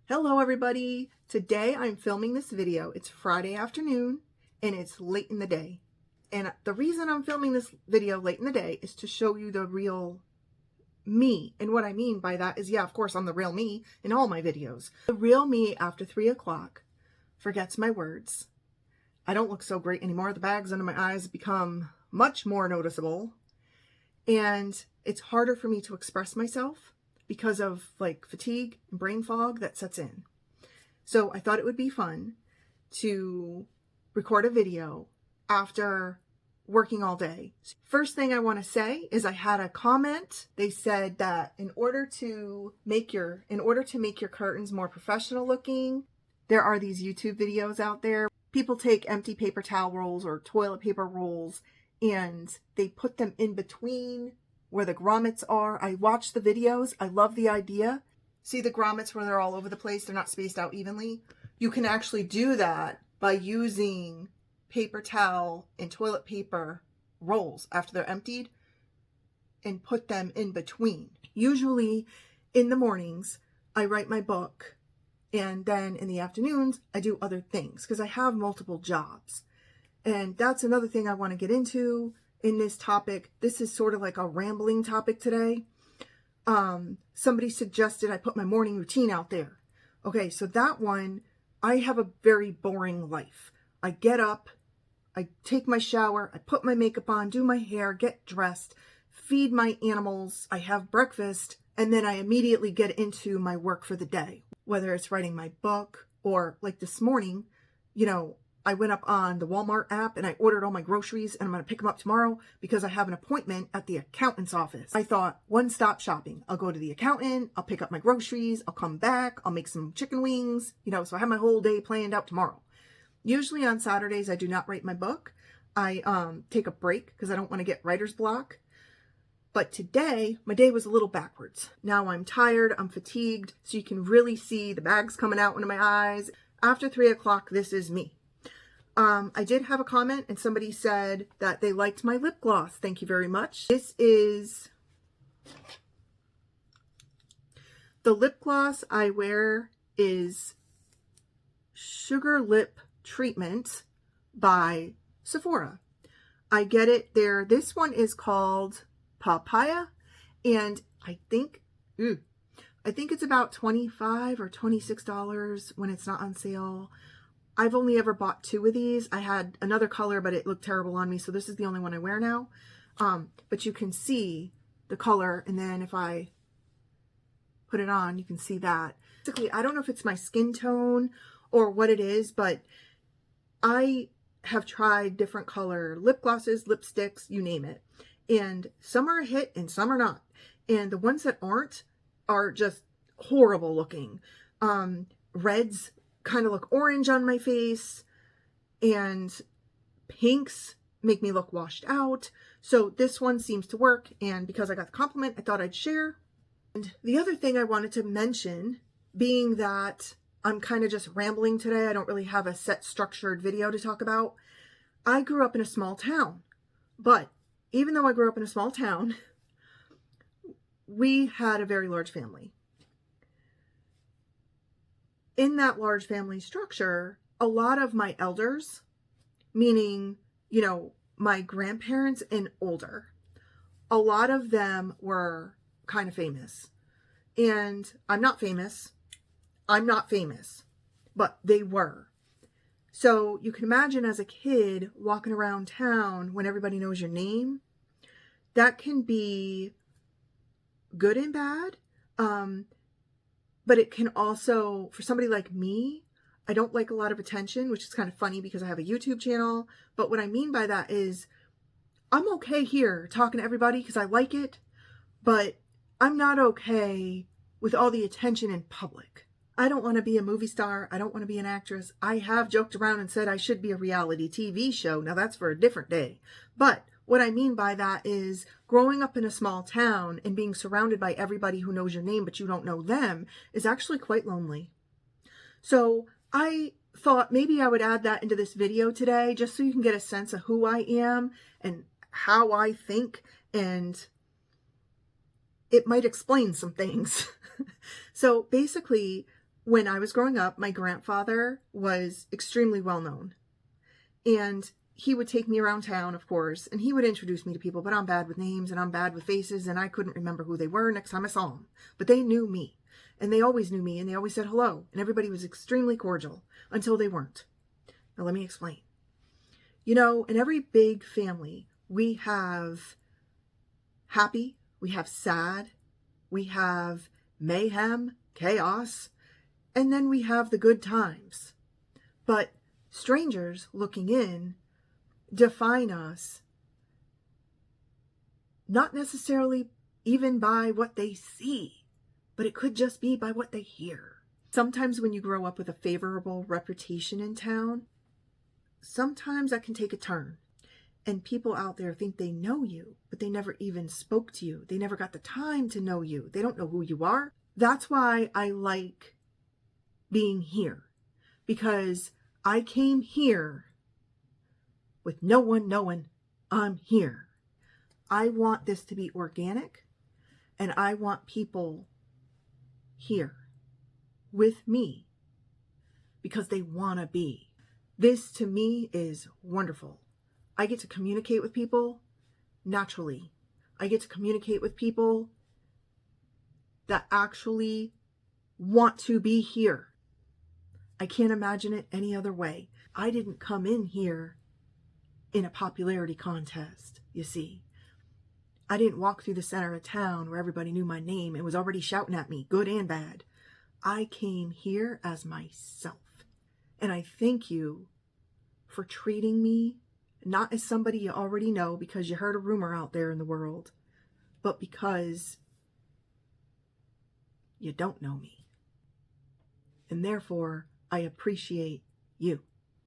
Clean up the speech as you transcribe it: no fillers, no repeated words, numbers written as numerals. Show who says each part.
Speaker 1: Hello everybody. Today I'm filming this video. It's Friday afternoon and it's late in the day. And the reason I'm filming this video late in the day is to show you the real me. And what I mean by that is, yeah, of course I'm the real me in all my videos. The real me after 3 o'clock forgets my words. I don't look so great anymore. The bags under my eyes become much more noticeable. And it's harder for me to express myself because of like fatigue and brain fog that sets in. So I thought it would be fun to record a video after working all day. First thing I want to say is I had a comment. They said that in order to make your curtains more professional looking, there are these YouTube videos out there. People take empty paper towel rolls or toilet paper rolls and they put them in between where the grommets are. I watched the videos. I love the idea. See the grommets where they're all over the place? They're not spaced out evenly. You can actually do that by using paper towel and toilet paper rolls after they're emptied and put them in between. Usually in the mornings, I write my book, and then in the afternoons, I do other things because I have multiple jobs. And that's another thing I want to get into in this topic. This is sort of like a rambling topic today. Somebody suggested I put my morning routine out there. Okay, so that one, I have a very boring life. I get up, I take my shower, I put my makeup on, do my hair, get dressed, feed my animals, I have breakfast, and then I immediately get into my work for the day. Whether it's writing my book or like this morning, I went up on the Walmart app and I ordered all my groceries and I'm going to pick them up tomorrow because I have an appointment at the accountant's office. I thought one-stop shopping. I'll go to the accountant, I'll pick up my groceries, I'll come back, I'll make some chicken wings, so I have my whole day planned out tomorrow. Usually on Saturdays, I do not write my book. I take a break because I don't want to get writer's block. But today, my day was a little backwards. Now I'm tired, I'm fatigued, so you can really see the bags coming out under my eyes. After 3 o'clock, this is me. I did have a comment and somebody said that they liked my lip gloss. Thank you very much. This is the lip gloss I wear is Sugar Lip Treatment by Sephora. I get it there. This one is called Papaya, and I think it's about $25 or $26 when it's not on sale. I've only ever bought 2 of these. I had another color, but it looked terrible on me, so this is the only one I wear now. But you can see the color, and then if I put it on, you can see that. Basically, I don't know if it's my skin tone or what it is, but I have tried different color lip glosses, lipsticks, you name it. And some are a hit and some are not. And the ones that aren't are just horrible looking. Reds kind of look orange on my face, and pinks make me look washed out. So this one seems to work, and because I got the compliment, I thought I'd share. And the other thing I wanted to mention, being that I'm kind of just rambling today, I don't really have a set structured video to talk about. I grew up in a small town, but even though I grew up in a small town, we had a very large family. In that large family structure, a lot of my elders, meaning, my grandparents and older, a lot of them were kind of famous. And I'm not famous, but they were. So you can imagine as a kid walking around town when everybody knows your name, that can be good and bad. But it can also, for somebody like me, I don't like a lot of attention, which is kind of funny because I have a YouTube channel. But what I mean by that is I'm okay here talking to everybody because I like it, but I'm not okay with all the attention in public. I don't want to be a movie star. I don't want to be an actress. I have joked around and said I should be a reality TV show. Now that's for a different day. But what I mean by that is growing up in a small town and being surrounded by everybody who knows your name, but you don't know them, is actually quite lonely. So I thought maybe I would add that into this video today, just so you can get a sense of who I am and how I think, and it might explain some things. So basically, When I was growing up, my grandfather was extremely well known. And he would take me around town, of course, and he would introduce me to people, but I'm bad with names and I'm bad with faces, and I couldn't remember who they were next time I saw them. But they knew me, and they always knew me, and they always said hello, and everybody was extremely cordial until they weren't. Now, let me explain. You know, in every big family, we have happy, we have sad, we have mayhem, chaos, and then we have the good times. But strangers looking in define us not necessarily even by what they see, but it could just be by what they hear. Sometimes when you grow up with a favorable reputation in town, sometimes that can take a turn. And people out there think they know you, but they never even spoke to you. They never got the time to know you. They don't know who you are. That's why I like being here, because I came here with no one knowing I'm here. I want this to be organic, and I want people here with me because they want to be. This to me is wonderful. I get to communicate with people naturally. I get to communicate with people that actually want to be here. I can't imagine it any other way. I didn't come in here in a popularity contest, you see. I didn't walk through the center of town where everybody knew my name and was already shouting at me, good and bad. I came here as myself. And I thank you for treating me not as somebody you already know because you heard a rumor out there in the world, but because you don't know me. And therefore, I appreciate you.